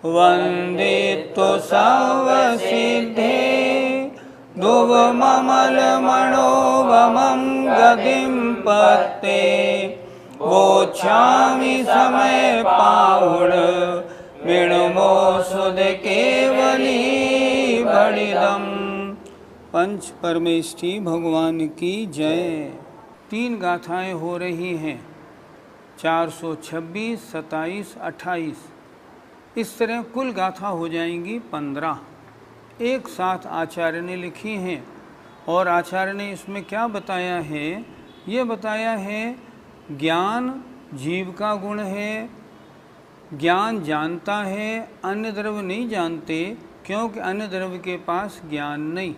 वंदितो सर्वसिद्धे ध्रुवममलमणोभमं गतिं पत्ते वोच्छामि समय पाहुण विणुमो सुध केवली बड़िदम। पंच परमेष्ठी भगवान की जय। 3 गाथाएं हो रही हैं, 426, 27, 28। इस तरह कुल गाथा हो जाएंगी 15। एक साथ आचार्य ने लिखी हैं। और आचार्य ने इसमें क्या बताया है? ये बताया है ज्ञान जीव का गुण है, ज्ञान जानता है, अन्य द्रव्य नहीं जानते, क्योंकि अन्य द्रव्य के पास ज्ञान नहीं,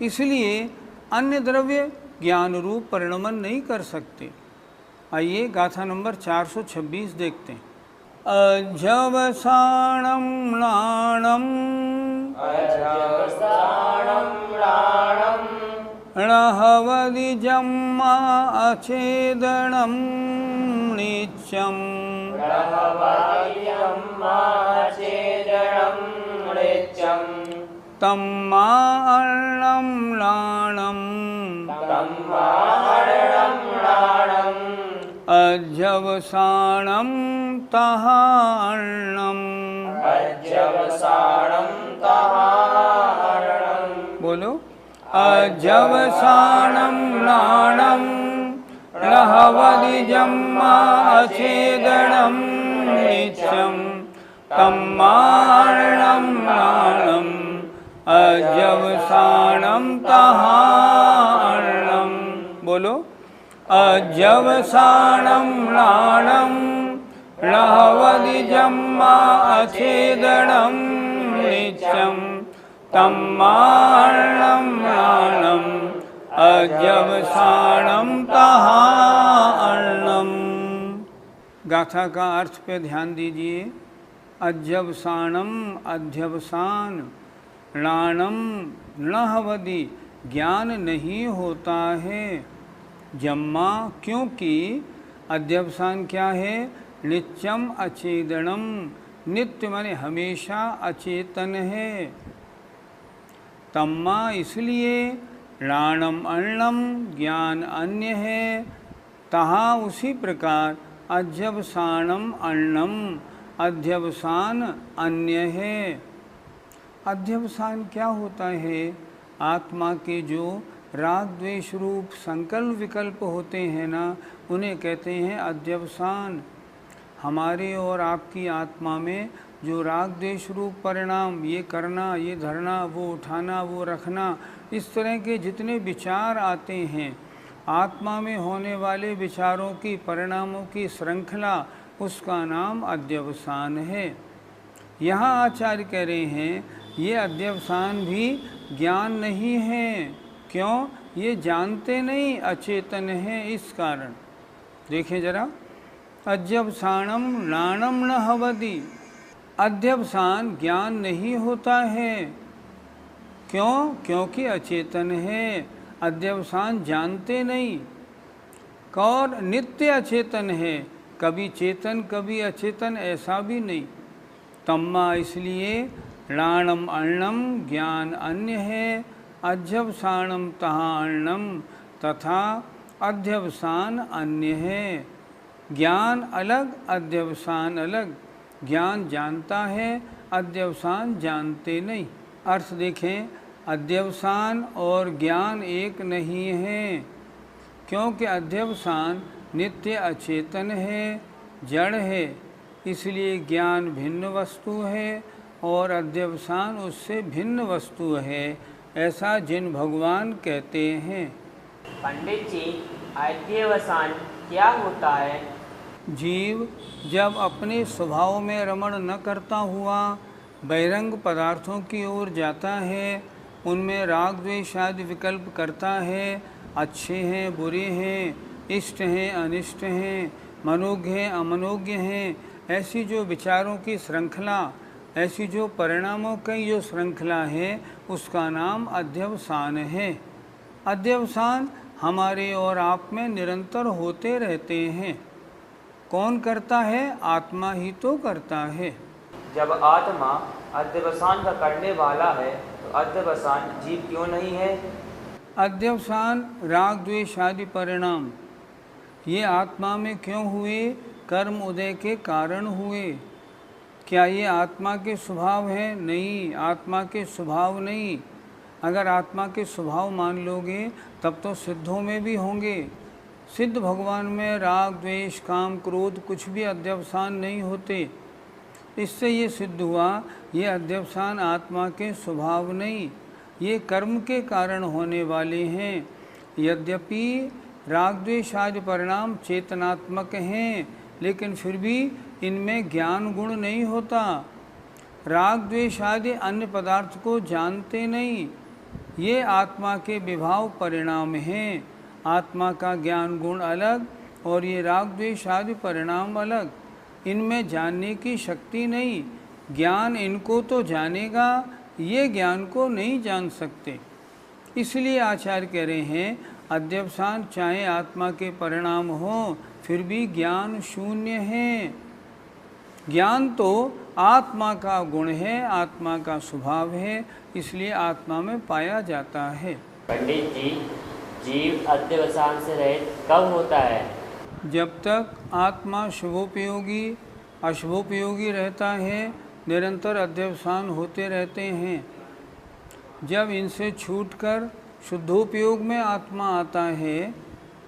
इसलिए अन्य द्रव्य ज्ञान रूप परिणमन नहीं कर सकते। आइए गाथा नंबर 426 देखते हैं। अजवसाणं नाणं णहवदिजम्मा अचेदनं नित्यं तम्मा अर्णं नाणं अजवसाणं तहार्णं बोलो। अजवसाणं नाणं णहवदिजम्मा अचेदनं नित्यं तम्मार्णं नाणं अजवसाणं तहार्णं बोलो। अजवसाणं नाणं णहवदिजम्मा अचेदनं नित्यं तम्मार्णं नाणं अजवसाणं तहार्णं। गाथा का अर्थ पे ध्यान दीजिए। अजवसाणं अध्यवसान, नाणं णहवदि ज्ञान नहीं होता है, जम्मा क्योंकि अध्यवसान क्या है? नित्यम अचेदनम, नित्य माने हमेशा अचेतन है। तम्मा इसलिए, राणम अर्णम ज्ञान अन्य है, तहा उसी प्रकार अध्यवसानम अर्णम अध्यवसान अन्य है। अध्यवसान क्या होता है? आत्मा के जो राग द्वेष रूप संकल्प विकल्प होते हैं ना, उन्हें कहते हैं अध्यवसान। हमारे और आपकी आत्मा में जो राग द्वेष रूप परिणाम, ये करना, ये धरना, वो उठाना, वो रखना, इस तरह के जितने विचार आते हैं, आत्मा में होने वाले विचारों की परिणामों की श्रृंखला, उसका नाम अध्यवसान है। यहाँ आचार्य कह रहे हैं ये अध्यवसान भी ज्ञान नहीं है। क्यों? ये जानते नहीं, अचेतन है, इस कारण। देखें जरा। अध्यवसानम नाणम न हवदि, अध्यवसान ज्ञान नहीं होता है। क्यों? क्योंकि अचेतन है। अध्यवसान जानते नहीं। और नित्य अचेतन है, कभी चेतन कभी अचेतन, ऐसा भी नहीं। तम्मा इसलिए, राणम अर्णम ज्ञान अन्य है, अध्यवसानम तहा अर्णम तथा अध्यवसान अन्य है। ज्ञान अलग, अध्यवसान अलग। ज्ञान जानता है, अध्यवसान जानते नहीं। अर्थ देखें, अध्यवसान और ज्ञान एक नहीं है, क्योंकि अध्यवसान नित्य अचेतन है, जड़ है, इसलिए ज्ञान भिन्न वस्तु है और अध्यवसान उससे भिन्न वस्तु है, ऐसा जिन भगवान कहते हैं। पंडित जी, अध्यवसान क्या होता है? जीव जब अपने स्वभाव में रमण न करता हुआ बहिरंग पदार्थों की ओर जाता है, उनमें राग द्वेष आदि विकल्प करता है, अच्छे हैं बुरे हैं, इष्ट हैं अनिष्ट हैं, मनोज्ञ हैं अमनोज्ञ हैं, ऐसी जो विचारों की श्रृंखला, ऐसी जो परिणामों की जो श्रृंखला है, उसका नाम अध्यवसान है। अध्यवसान हमारे और आप में निरंतर होते रहते हैं। कौन करता है? आत्मा ही तो करता है। जब आत्मा अध्यवसान का करने वाला है तो अध्यवसान जीव क्यों नहीं है? अध्यवसान राग द्वेष आदि परिणाम ये आत्मा में क्यों हुए? कर्म उदय के कारण हुए। क्या ये आत्मा के स्वभाव है? नहीं, आत्मा के स्वभाव नहीं। अगर आत्मा के स्वभाव मान लोगे तब तो सिद्धों में भी होंगे। सिद्ध भगवान में राग द्वेष काम क्रोध कुछ भी अध्यवसान नहीं होते। इससे ये सिद्ध हुआ ये अध्यवसान आत्मा के स्वभाव नहीं, ये कर्म के कारण होने वाले हैं। यद्यपि राग द्वेष आदि परिणाम चेतनात्मक हैं, लेकिन फिर भी इनमें ज्ञान गुण नहीं होता। राग द्वेष आदि अन्य पदार्थ को जानते नहीं, ये आत्मा के विभाव परिणाम हैं। आत्मा का ज्ञान गुण अलग और ये राग द्वेष आदि परिणाम अलग, इनमें जानने की शक्ति नहीं। ज्ञान इनको तो जानेगा, ये ज्ञान को नहीं जान सकते। इसलिए आचार्य कह रहे हैं अध्यवसान चाहे आत्मा के परिणाम हो, फिर भी ज्ञान शून्य है। ज्ञान तो आत्मा का गुण है, आत्मा का स्वभाव है, इसलिए आत्मा में पाया जाता है। पंडित जी, जीव अध्यवसान से रहित कब होता है? जब तक आत्मा शुभोपयोगी अशुभोपयोगी रहता है, निरंतर अध्यवसान होते रहते हैं। जब इनसे छूटकर शुद्धोपयोग में आत्मा आता है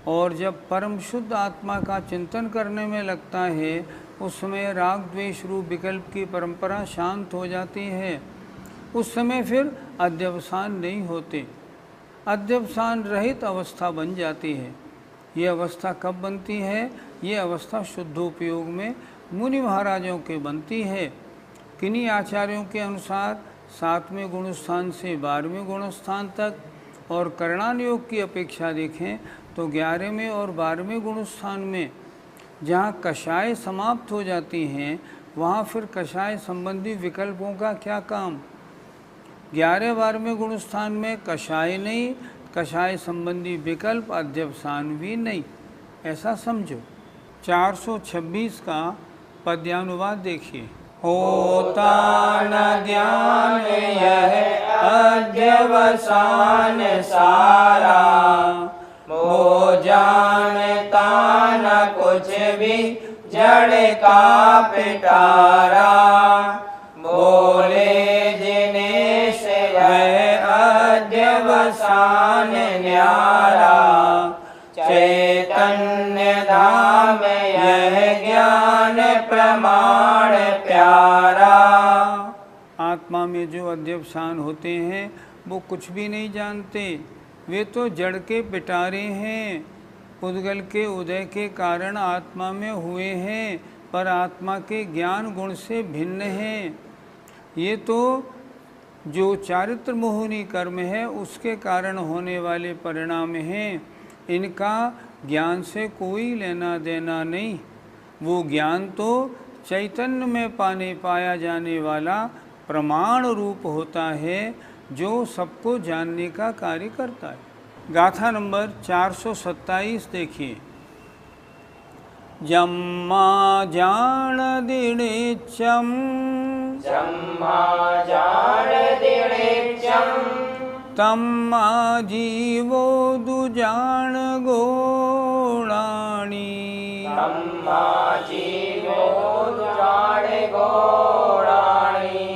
और जब परम शुद्ध आत्मा का चिंतन करने में लगता है, उस समय राग द्वेष रूप विकल्प की परंपरा शांत हो जाती है। उस समय फिर अध्यवसान नहीं होते, अध्यवसान रहित अवस्था बन जाती है। ये अवस्था कब बनती है? ये अवस्था शुद्धोपयोग में मुनि महाराजों के बनती है। किन्हीं आचार्यों के अनुसार 7वें गुणस्थान से 12वें गुणस्थान तक, और करणान योग की अपेक्षा देखें तो 11वें और 12वें गुणस्थान में जहाँ कषाय समाप्त हो जाती हैं, वहाँ फिर कषाय संबंधी विकल्पों का क्या काम? 11-12वें गुणस्थान में कषाय नहीं, कषाय संबंधी विकल्प अध्यवसान भी नहीं, ऐसा समझो। 426 का पद्यानुवाद देखिए। होता न ज्ञान यह अध्यवसान सारा, वो जानता न कुछ भी जड़ का पिटारा। बोले जिनेश वह अध्यवसान न्यारा, चैतन्य धाम यह ज्ञान प्रमाण प्यारा। आत्मा में जो अध्यवसान होते हैं वो कुछ भी नहीं जानते, वे तो जड़ के पिटारे हैं, उद्गल के उदय के कारण आत्मा में हुए हैं, पर आत्मा के ज्ञान गुण से भिन्न हैं। ये तो जो चारित्र मोहिनी कर्म है उसके कारण होने वाले परिणाम हैं, इनका ज्ञान से कोई लेना देना नहीं। वो ज्ञान तो चैतन्य में पाया जाने वाला प्रमाण रूप होता है, जो सबको जानने का कार्य करता है। गाथा नंबर 427 देखिए। जम्मा जान दिणेचम, जम्मा जान दिणेचम, तम्मा जीवो दुजान गोणाणी। तम्मा जीवो दुजान गोणाणी।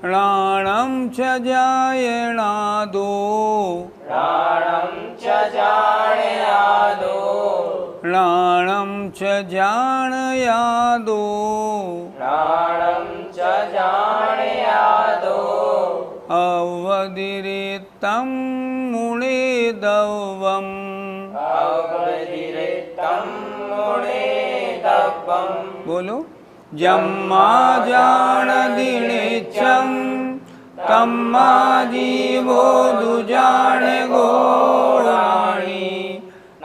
प्राणं च जायणादो, प्राणं च जायणादो, प्राणं च जाणयादो, प्राणं च जाणयादो। अवदिरितं मुनेदवम्, अवदिरितं बोलो। जम्मा जान दिनेचम तम्मा जीवो दुजान गोराणी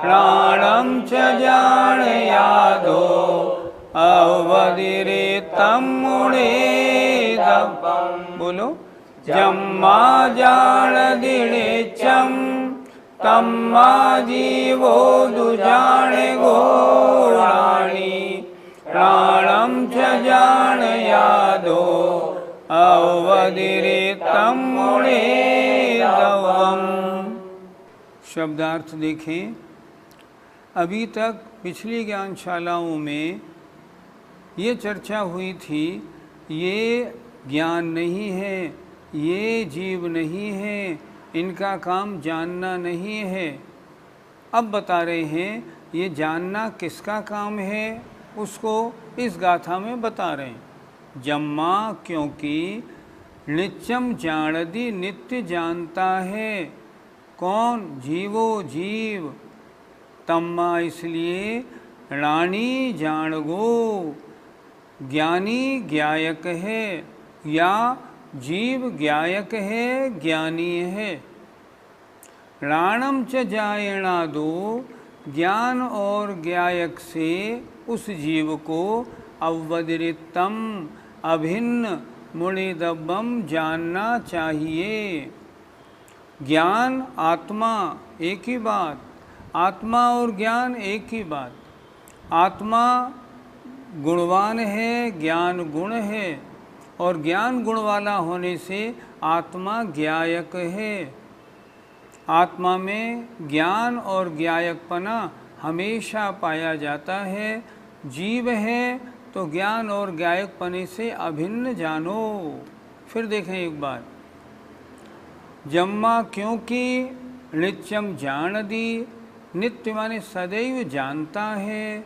प्राणम च जान यादो अवधिरे तमुणे दब्बम। बोलो। जम्मा जान दिनेचम तम्मा जीवो दुजान गोराणी प्राणम च जान यादो अवधिरे तमुणे दवम। शब्दार्थ देखें। अभी तक पिछली ज्ञानशालाओं में ये चर्चा हुई थी, ये ज्ञान नहीं है, ये जीव नहीं है, इनका काम जानना नहीं है। अब बता रहे हैं ये जानना किसका काम है, उसको इस गाथा में बता रहे हैं। जम्मा क्योंकि नित्यम जानदी नित्य जानता है। कौन? जीवो जीव। तम्मा इसलिए रानी जाणगो ज्ञानी ज्ञायक है, या जीव ज्ञायक है, ज्ञानी है। राणम च जायणा दो ज्ञान और ज्ञायक से उस जीव को अवधिरितम अभिन्न मुनिदब्बम जानना चाहिए। ज्ञान आत्मा एक ही बात, आत्मा और ज्ञान एक ही बात। आत्मा गुणवान है, ज्ञान गुण है, और ज्ञान गुण वाला होने से आत्मा ज्ञायक है। आत्मा में ज्ञान और ज्ञायकपना हमेशा पाया जाता है। जीव है तो ज्ञान और ज्ञायकपने से अभिन्न जानो। फिर देखें एक बार। जम्मा क्योंकि नित्यम जान दी, नित्य माने सदैव जानता है।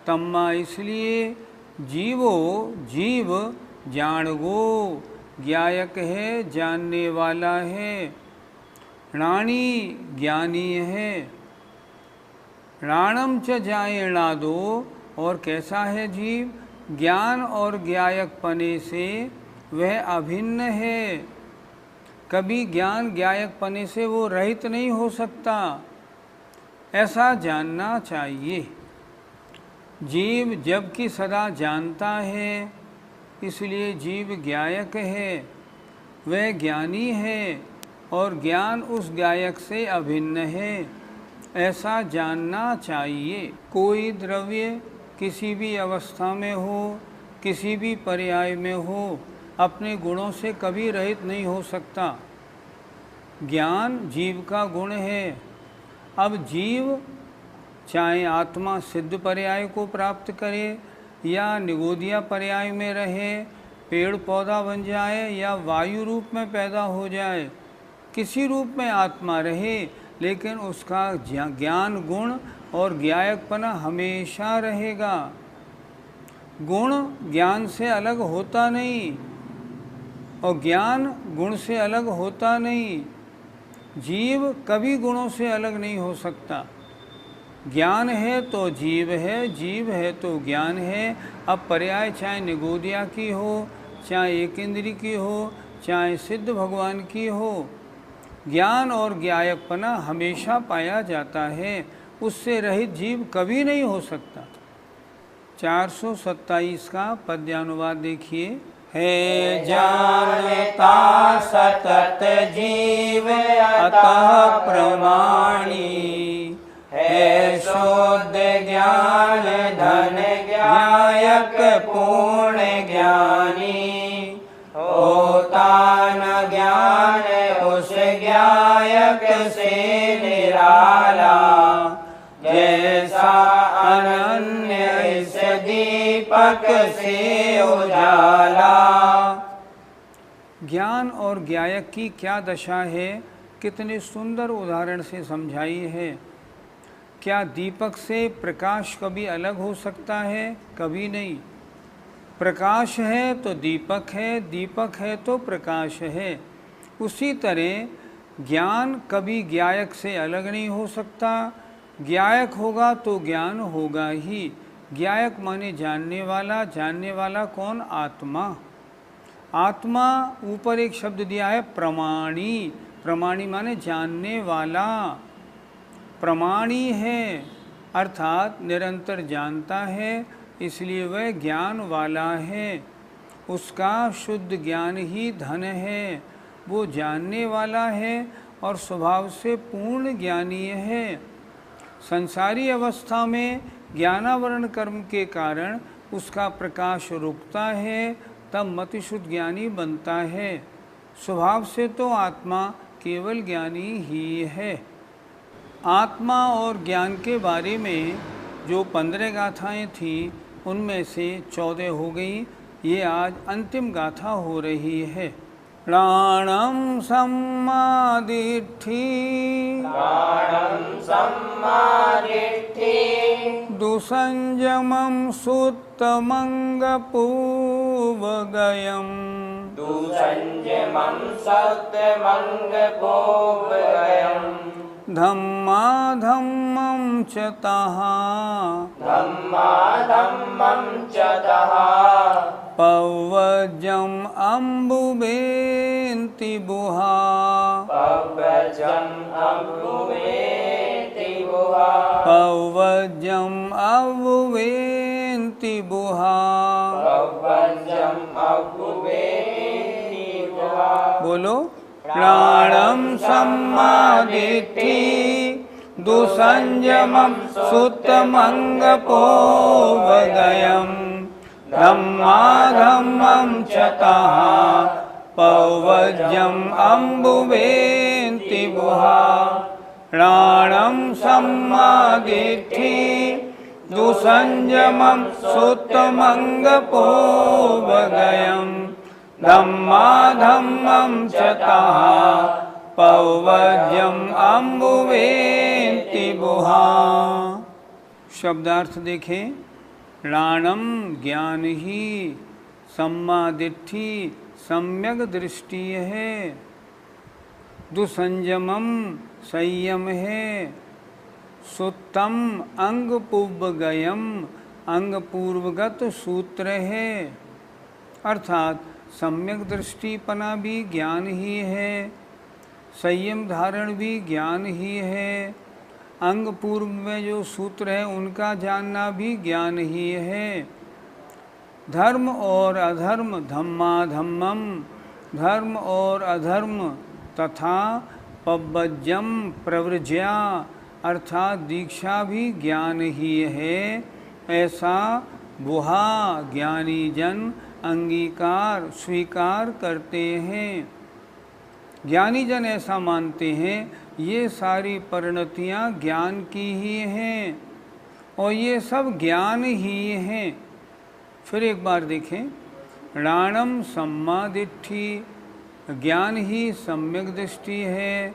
तम्मा इसलिए जीवो जीव जाणगो ज्ञायक है, जानने वाला है। राणी ज्ञानी है। राणम च जायणा दो, और कैसा है जीव? ज्ञान और ज्ञायकपने से वह अभिन्न है। कभी ज्ञान ज्ञायकपने से वो रहित नहीं हो सकता, ऐसा जानना चाहिए। जीव जबकि सदा जानता है, इसलिए जीव ज्ञायक है, वह ज्ञानी है, और ज्ञान उस ज्ञायक से अभिन्न है, ऐसा जानना चाहिए। कोई द्रव्य किसी भी अवस्था में हो, किसी भी पर्याय में हो, अपने गुणों से कभी रहित नहीं हो सकता। ज्ञान जीव का गुण है। अब जीव चाहे आत्मा सिद्ध पर्याय को प्राप्त करे या निगोदिया पर्याय में रहे, पेड़ पौधा बन जाए या वायु रूप में पैदा हो जाए, किसी रूप में आत्मा रहे, लेकिन उसका ज्ञान गुण और ज्ञायकपना हमेशा रहेगा। गुण ज्ञान से अलग होता नहीं और ज्ञान गुण से अलग होता नहीं। जीव कभी गुणों से अलग नहीं हो सकता। ज्ञान है तो जीव है, जीव है तो ज्ञान है। अब पर्याय चाहे निगोदिया की हो, चाहे एक इंद्री की हो, चाहे सिद्ध भगवान की हो, ज्ञान और ज्ञायकपना हमेशा पाया जाता है। उससे रहित जीव कभी नहीं हो सकता। 427 का पद्यानुवाद देखिए। है जानता सतत जीव अतः प्रमाणी, है शुद्ध ज्ञान धन ज्ञायक पूर्ण ज्ञानी, होता न ज्ञान उस ज्ञायक से निराला, जैसा अनन्य इस दीपक से उजाला। ज्ञान और ज्ञायक की क्या दशा है, कितने सुंदर उदाहरण से समझाई है। क्या दीपक से प्रकाश कभी अलग हो सकता है? कभी नहीं। प्रकाश है तो दीपक है, दीपक है तो प्रकाश है। उसी तरह ज्ञान कभी ज्ञायक से अलग नहीं हो सकता। ज्ञायक होगा तो ज्ञान होगा ही। ज्ञायक माने जानने वाला कौन? आत्मा। आत्मा ऊपर एक शब्द दिया है प्रमाणी, प्रमाणी माने जानने वाला, प्रमाणी है अर्थात निरंतर जानता है, इसलिए वह ज्ञान वाला है। उसका शुद्ध ज्ञान ही धन है। वो जानने वाला है और स्वभाव से पूर्ण ज्ञानी है। संसारी अवस्था में ज्ञानावरण कर्म के कारण उसका प्रकाश रुकता है, तब मतिशुद्ध ज्ञानी बनता है। स्वभाव से तो आत्मा केवल ज्ञानी ही है। आत्मा और ज्ञान के बारे में जो 15 गाथाएँ थीं उनमें से 14 हो गई। ये आज अंतिम गाथा हो रही है। प्राणं सम्मादिष्ठि दुसंजमं सुत्तमंगपूवगयम् धम्माधम्मं च तः पव्वजम् अम्बुवेन्ति बुहा पव्वजम् अम्बुवेन्ति बुहा। बोलो प्राणं सम्मादिष्ठि दुसंजमं सुत्तमंगपोवगयम् धम्माधम्मं च तः पव्वजम् अम्बुवेन्ति बुहा। प्राणं सम्मादिष्ठि दुसंजमं सुत्तमंगपोवगयम् धम्माधम्मं च तः पव्वजम् अम्बुवेन्ति बुहा। शब्दार्थ देखें। प्राणम ज्ञान ही, सम्मादिष्ठि सम्यक दृष्टि है, दुसंजमम संयम है, सुत्तम अंग पूर्वगयम अंग पूर्वगत सूत्र है। अर्थात सम्यक दृष्टिपना भी ज्ञान ही है, संयम धारण भी ज्ञान ही है, अंग पूर्व में जो सूत्र है उनका जानना भी ज्ञान ही है। धर्म और अधर्म धम्माधम्मम, धर्म और अधर्म तथा पव्वज्यम प्रव्रज्या अर्थात दीक्षा भी ज्ञान ही है। ऐसा बुहा ज्ञानी जन अंगीकार स्वीकार करते हैं। ज्ञानी जन ऐसा मानते हैं ये सारी परिणतियाँ ज्ञान की ही हैं और ये सब ज्ञान ही हैं। फिर एक बार देखें। प्राणम सम्मादिष्ठि ज्ञान ही सम्यक दृष्टि है,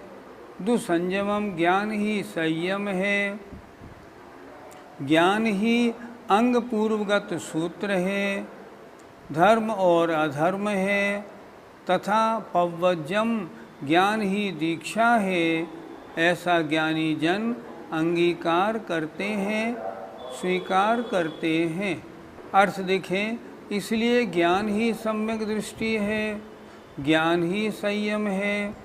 दुसंजमम ज्ञान ही संयम है, ज्ञान ही अंग पूर्वगत सूत्र है, धर्म और अधर्म है, तथा पव्वज्यम ज्ञान ही दीक्षा है। ऐसा ज्ञानी जन अंगीकार करते हैं, स्वीकार करते हैं। अर्थ देखें। इसलिए ज्ञान ही सम्यक दृष्टि है, ज्ञान ही संयम है,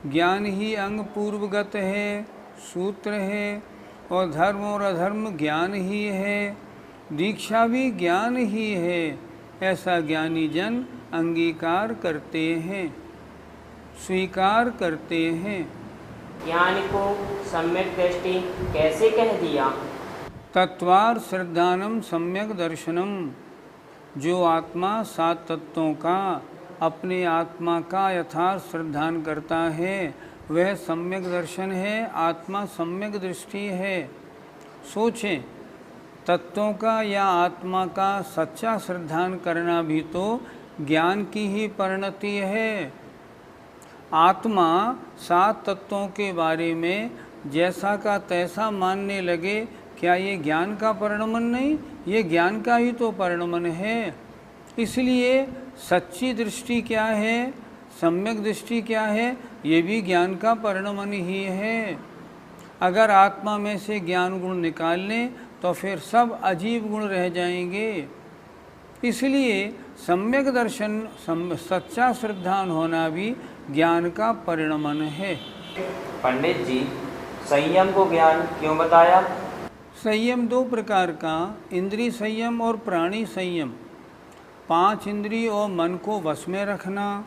ज्ञान ही अंग पूर्वगत है, सूत्र है, और धर्म और अधर्म ज्ञान ही है, दीक्षा भी ज्ञान ही है। ऐसा ज्ञानी जन अंगीकार करते हैं, स्वीकार करते हैं। ज्ञान को सम्यक दृष्टि कैसे कह दिया? तत्वार श्रद्धानम सम्यक दर्शनम। जो आत्मा 7 तत्वों का अपने आत्मा का यथार्थ श्रद्धान करता है वह सम्यक दर्शन है, आत्मा सम्यक दृष्टि है। सोचें, तत्वों का या आत्मा का सच्चा श्रद्धान करना भी तो ज्ञान की ही परिणति है। आत्मा 7 तत्वों के बारे में जैसा का तैसा मानने लगे, क्या ये ज्ञान का परिणमन नहीं? ये ज्ञान का ही तो परिणमन है। इसलिए सच्ची दृष्टि क्या है, सम्यक दृष्टि क्या है? ये भी ज्ञान का परिणमन ही है। अगर आत्मा में से ज्ञान गुण निकाल लें तो फिर सब अजीब गुण रह जाएंगे। इसलिए सम्यक दर्शन सच्चा श्रद्धान होना भी ज्ञान का परिणमन है। पंडित जी, संयम को ज्ञान क्यों बताया? संयम दो प्रकार का, इंद्रिय संयम और प्राणी संयम। 5 इंद्रिय और मन को वश में रखना,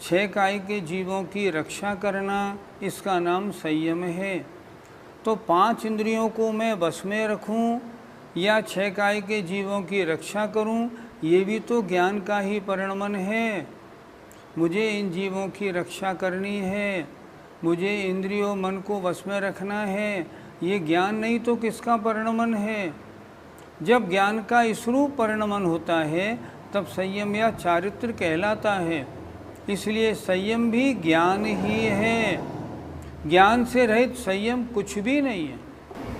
6 काय के जीवों की रक्षा करना, इसका नाम संयम है। तो 5 इंद्रियों को मैं वश में रखूं या 6 काय के जीवों की रक्षा करूं, ये भी तो ज्ञान का ही परिणमन है। मुझे इन जीवों की रक्षा करनी है, मुझे इंद्रियों मन को वश में रखना है, ये ज्ञान नहीं तो किसका परिणमन है? जब ज्ञान का इस रूप परिणमन होता है तब संयम या चारित्र कहलाता है। इसलिए संयम भी ज्ञान ही है। ज्ञान से रहित संयम कुछ भी नहीं है।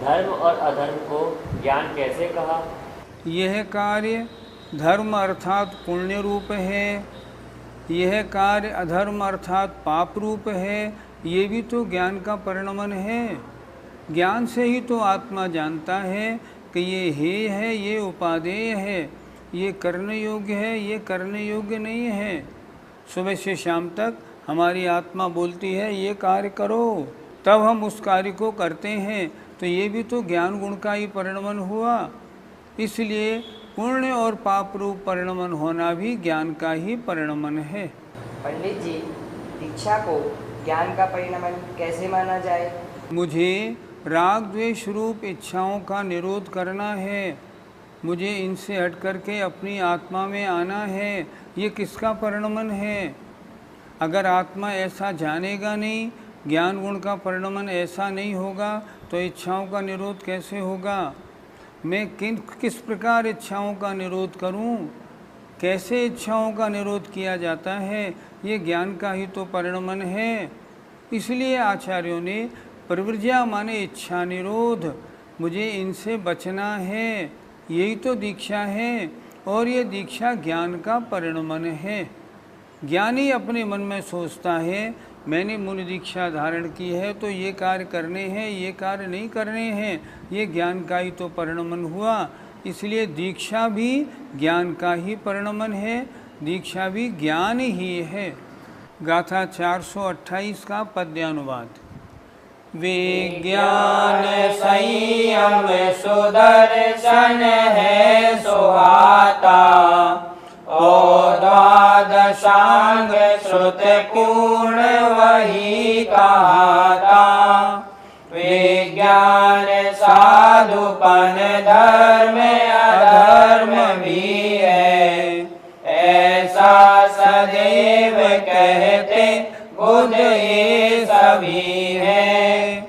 धर्म और अधर्म को ज्ञान कैसे कहा? यह कार्य धर्म अर्थात पुण्य रूप है, यह कार्य अधर्म अर्थात पाप रूप है, ये भी तो ज्ञान का परिणमन है। ज्ञान से ही तो आत्मा जानता है कि ये हेय है, ये उपादेय है, ये करने योग्य है, ये करने योग्य नहीं है। सुबह से शाम तक हमारी आत्मा बोलती है ये कार्य करो, तब हम उस कार्य को करते हैं, तो ये भी तो ज्ञान गुण का ही परिणमन हुआ। इसलिए पुण्य और पाप रूप परिणमन होना भी ज्ञान का ही परिणमन है। पंडित जी, दीक्षा को ज्ञान का परिणमन कैसे माना जाए? मुझे राग द्वेष रूप इच्छाओं का निरोध करना है, मुझे इनसे हट करके अपनी आत्मा में आना है, ये किसका परिणमन है? अगर आत्मा ऐसा जानेगा नहीं, ज्ञान गुण का परिणमन ऐसा नहीं होगा, तो इच्छाओं का निरोध कैसे होगा? मैं किस प्रकार इच्छाओं का निरोध करूं? कैसे इच्छाओं का निरोध किया जाता है? ये ज्ञान का ही तो परिणमन है। इसलिए आचार्यों ने प्रवृज्या माने इच्छा निरोध, मुझे इनसे बचना है, यही तो दीक्षा है। और ये दीक्षा ज्ञान का परिणमन है। ज्ञानी अपने मन में सोचता है मैंने मुनि दीक्षा धारण की है तो ये कार्य करने हैं, ये कार्य नहीं करने हैं, ये ज्ञान का ही तो परिणमन हुआ। इसलिए दीक्षा भी ज्ञान का ही परिणमन है, दीक्षा भी ज्ञान ही है। गाथा 428 का पद्यानुवाद। विज्ञान संयम सुदर्शन है सुहाता, ओ द्वादशांग श्रुत पूर्ण वही कहाता। विज्ञान साधुपन धर्म अधर्म भी है, ऐसा सदैव कहते बुध ये सभी है।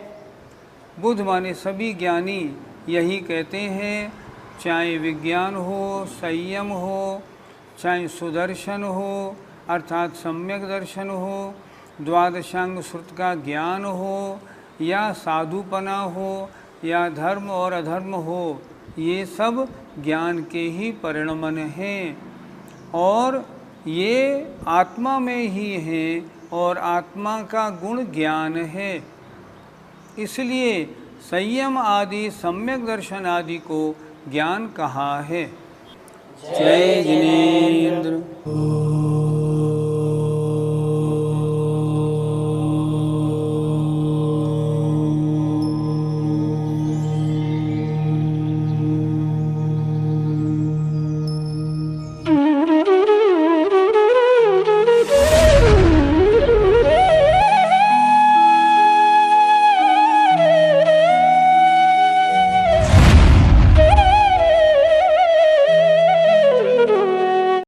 बुध माने सभी ज्ञानी यही कहते हैं, चाहे विज्ञान हो, संयम हो, चाहे सुदर्शन हो अर्थात सम्यक दर्शन हो, द्वादशांग श्रुत का ज्ञान हो, या साधुपना हो, या धर्म और अधर्म हो, ये सब ज्ञान के ही परिणमन हैं और ये आत्मा में ही है और आत्मा का गुण ज्ञान है। इसलिए संयम आदि सम्यक दर्शन आदि को ज्ञान कहा है। जय जिनेंद्र।